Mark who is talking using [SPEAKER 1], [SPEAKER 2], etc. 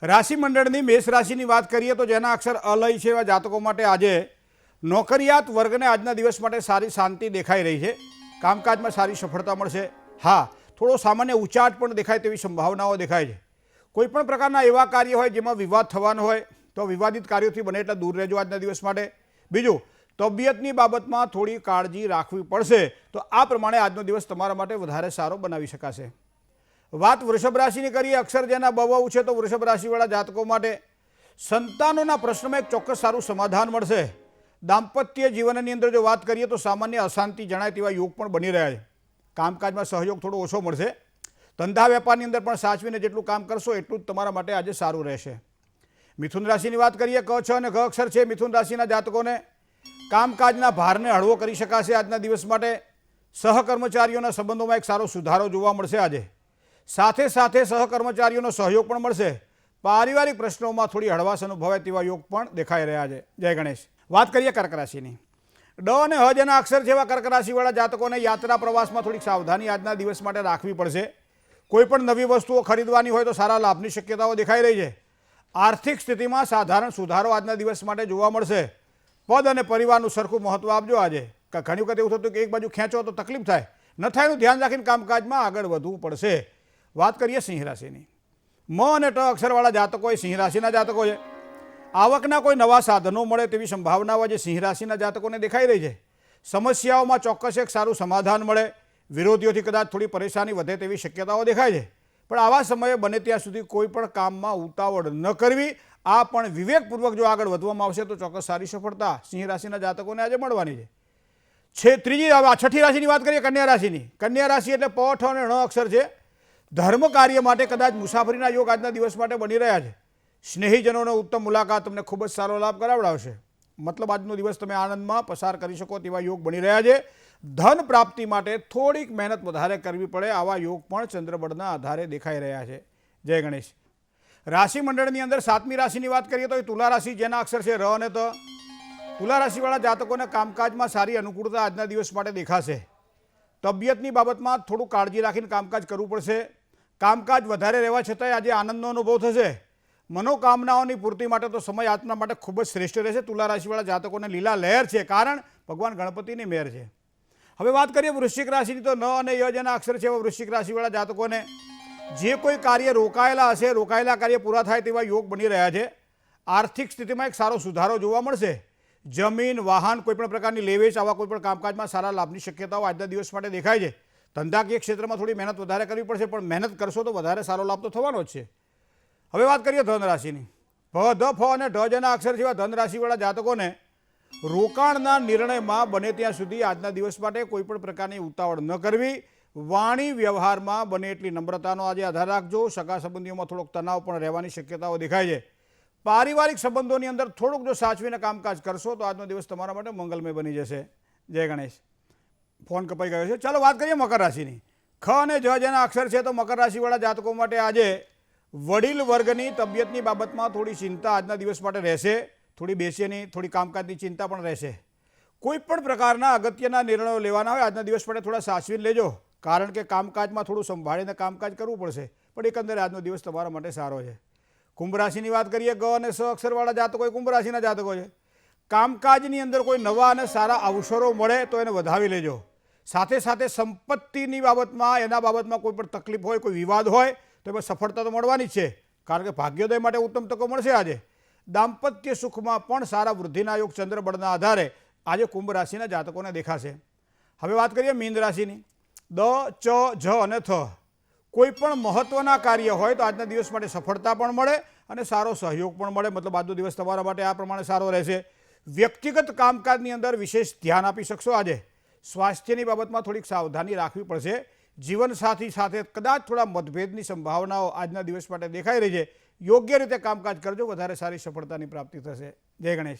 [SPEAKER 1] રાશિ મંડળની મેષ રાશિની વાત કરીએ તો જેના અક્ષર અલય છે એવા જાતકો માટે આજે નોકરિયાત વર્ગને આજના દિવસ માટે સારી શાંતિ દેખાઈ રહી છે। કામકાજમાં સારી સફળતા મળશે। હા, થોડો સામાન્ય ઉચાટ પણ દેખાય તેવી સંભાવનાઓ દેખાય છે। કોઈપણ પ્રકારના એવા કાર્ય હોય જેમાં વિવાદ થવાનો હોય તો વિવાદિત કાર્યોથી બને એટલા દૂર રહેજો આજના દિવસ માટે। બીજું, તબિયતની બાબતમાં થોડી કાળજી રાખવી પડશે તો આ પ્રમાણે આજનો દિવસ તમારા માટે વધારે સારો બનાવી શકાશે। વાત વૃષભ રાશિની કરીએ, અક્ષર જેના બવઉ છે તો વૃષભ રાશિવાળા જાતકો માટે સંતાનોના પ્રશ્નમાં એક ચોક્કસ સારું સમાધાન મળશે। દાંપત્ય જીવનની અંદર જો વાત કરીએ તો સામાન્ય અશાંતિ જણાય તેવા યોગ પણ બની રહ્યા છે। કામકાજમાં સહયોગ થોડો ઓછો મળશે। ધંધા વેપારની અંદર પણ સાચવીને જેટલું કામ કરશો એટલું જ તમારા માટે આજે સારું રહેશે। મિથુન રાશિની વાત કરીએ, ક, છ અને ઘ અક્ષર છે મિથુન રાશિના જાતકોને કામકાજના ભારને હળવો કરી શકાશે આજના દિવસ માટે। સહકર્મચારીઓના સંબંધોમાં એક સારો સુધારો જોવા મળશે આજે। સાથે સાથે સહકર્મચારીઓનો સહયોગ પણ મળશે। પારિવારિક પ્રશ્નોમાં થોડી હળવાશ અનુભવાય તેવા યોગ પણ દેખાઈ રહ્યા છે। જય ગણેશ। વાત કરીએ કર્ક રાશિની, ડ અને હ જેના અક્ષર જેવા કર્ક રાશિવાળા જાતકોને યાત્રા પ્રવાસમાં થોડીક સાવધાની આજના દિવસ માટે રાખવી પડશે। કોઈ પણ નવી વસ્તુઓ ખરીદવાની હોય તો સારા લાભની શક્યતાઓ દેખાઈ રહી છે। આર્થિક સ્થિતિમાં સાધારણ સુધારો આજના દિવસ માટે જોવા મળશે। પદ અને પરિવારનું સરખું મહત્વ આપજો આજે। ઘણી વખત એવું થતું કે એક બાજુ ખેંચો તો તકલીફ થાય, ન થાય એનું ધ્યાન રાખીને કામકાજમાં આગળ વધવું પડશે। વાત કરીએ સિંહ રાશિની, મ અને ટ અક્ષરવાળા જાતકો એ સિંહ રાશિના જાતકો છે। આવકના કોઈ નવા સાધનો મળે તેવી સંભાવનાઓ આજે સિંહ રાશિના જાતકોને દેખાઈ રહી છે। સમસ્યાઓમાં ચોક્કસ એક સારું સમાધાન મળે। વિરોધીઓથી કદાચ થોડી પરેશાની વધે તેવી શક્યતાઓ દેખાય છે, પણ આવા સમયે બને ત્યાં સુધી કોઈ પણ કામમાં ઉતાવળ ન કરવી। આ પણ વિવેકપૂર્વક જો આગળ વધવામાં આવશે તો ચોક્કસ સારી સફળતા સિંહ રાશિના જાતકોને આજે મળવાની છે। છઠ્ઠી રાશિની વાત કરીએ, કન્યા રાશિની, કન્યા રાશિ એટલે પ, ઠ અને ણ અક્ષર છે। ધર્મ કાર્ય માટે કદાચ મુસાફરીના યોગ આજના દિવસ માટે બની રહ્યા છે। સ્નેહીજનોનો ઉત્તમ મુલાકાત તમને ખૂબ જ સારો લાભ કરાવડાવશે। મતલબ આજનો દિવસ તમે આનંદમાં પસાર કરી શકો તેવા યોગ બની રહ્યા છે। ધન પ્રાપ્તિ માટે થોડીક મહેનત વધારે કરવી પડે આવા યોગ પણ ચંદ્રબળના આધારે દેખાઈ રહ્યા છે। જય ગણેશ। રાશિ મંડળની અંદર સાતમી રાશિની વાત કરીએ તો એ તુલા રાશિ જેના અક્ષર છે ર અને ત। તુલા રાશિવાળા જાતકોને કામકાજમાં સારી અનુકૂળતા આજના દિવસ માટે દેખાશે। તબિયતની બાબતમાં થોડું કાળજી રાખીને કામકાજ કરવું પડશે। કામકાજ વધારે રહેવા છતાંય આજે આનંદનો અનુભવ થશે। મનોકામનાઓની પૂર્તિ માટે તો સમય આજના માટે ખૂબ જ શ્રેષ્ઠ રહેશે। તુલા રાશિવાળા જાતકોને લીલા લહેર છે, કારણ ભગવાન ગણપતિની મહેર છે। હવે વાત કરીએ વૃશ્ચિક રાશિની તો ન અને ય જેના અક્ષર છે વૃશ્ચિક રાશિવાળા જાતકોને જે કોઈ કાર્ય રોકાયેલા હશે, રોકાયેલા કાર્ય પૂરા થાય તેવા યોગ બની રહ્યા છે। આર્થિક સ્થિતિમાં એક સારો સુધારો જોવા મળશે। જમીન, વાહન, કોઈપણ પ્રકારની લેવેચ આવા કોઈપણ કામકાજમાં સારા લાભની શક્યતાઓ આજના દિવસ માટે દેખાય છે। ધંધાકીય ક્ષેત્રમાં થોડી મહેનત વધારે કરવી પડશે, પણ મહેનત કરશો તો વધારે સારો લાભ તો થવાનો જ છે। હવે વાત કરીએ ધન રાશિની, ભ, ધ, ફ અને ઢ જેના અક્ષર જેવા ધન રાશિવાળા જાતકોને રોકાણના નિર્ણયમાં બને ત્યાં સુધી આજના દિવસ માટે કોઈપણ પ્રકારની ઉતાવળ ન કરવી। વાણી વ્યવહારમાં બને એટલી નમ્રતાનો આજે આધાર રાખજો। સગા સંબંધીઓમાં થોડોક તણાવ પણ રહેવાની શક્યતાઓ દેખાય છે। પારિવારિક સંબંધોની અંદર થોડુંક જો સાચવીને કામકાજ કરશો તો આજનો દિવસ તમારા માટે મંગલમય બની જશે। જય ગણેશ। ફોન કપાઈ ગયો છે, ચાલો વાત કરીએ મકર રાશિની, ખ અને જ જેના અક્ષર છે તો મકર રાશિવાળા જાતકો માટે આજે વડીલ વર્ગની તબિયતની બાબતમાં થોડી ચિંતા આજના દિવસ માટે રહેશે। થોડી બેસેની, થોડી કામકાજની ચિંતા પણ રહેશે। કોઈ પણ પ્રકારના અગત્યના નિર્ણયો લેવાના હોય આજના દિવસ માટે થોડા સાચવીને લેજો, કારણ કે કામકાજમાં થોડું સંભાળીને કામકાજ કરવું પડશે, પણ એકંદરે આજનો દિવસ તમારા માટે સારો છે। કુંભ રાશિની વાત કરીએ, ગ અને સ અક્ષરવાળા જાતકો એ કુંભ રાશિના જાતકો છે। કામકાજની અંદર કોઈ નવા અને સારા અવસરો મળે તો એને વધાવી લેજો। સાથે સાથે સંપત્તિની બાબતમાં, એના બાબતમાં કોઈ પણ તકલીફ હોય, કોઈ વિવાદ હોય તો એમાં સફળતા તો મળવાની જ છે, કારણ કે ભાગ્યોદય માટે ઉત્તમ તકો મળશે આજે। દાંપત્ય સુખમાં પણ સારા વૃદ્ધિના યોગ ચંદ્રબળના આધારે આજે કુંભ રાશિના જાતકોને દેખાશે। હવે વાત કરીએ મીન રાશિની, દ, ચ, જ અને થ। કોઈ પણ મહત્વના કાર્ય હોય તો આજના દિવસ માટે સફળતા પણ મળે અને સારો સહયોગ પણ મળે। મતલબ આજનો દિવસ તમારા માટે આ પ્રમાણે સારો રહેશે। વ્યક્તિગત કામકાજની અંદર વિશેષ ધ્યાન આપી શકશો આજે। સ્વાસ્થ્યની બાબતમાં થોડીક સાવધાની રાખવી પડશે। જીવનસાથી સાથે કદાચ થોડા મતભેદની સંભાવનાઓ આજના દિવસ માટે દેખાઈ રહી છે। યોગ્ય રીતે કામકાજ કરજો, વધારે સારી સફળતાની પ્રાપ્તિ થશે। જય ગણેશ।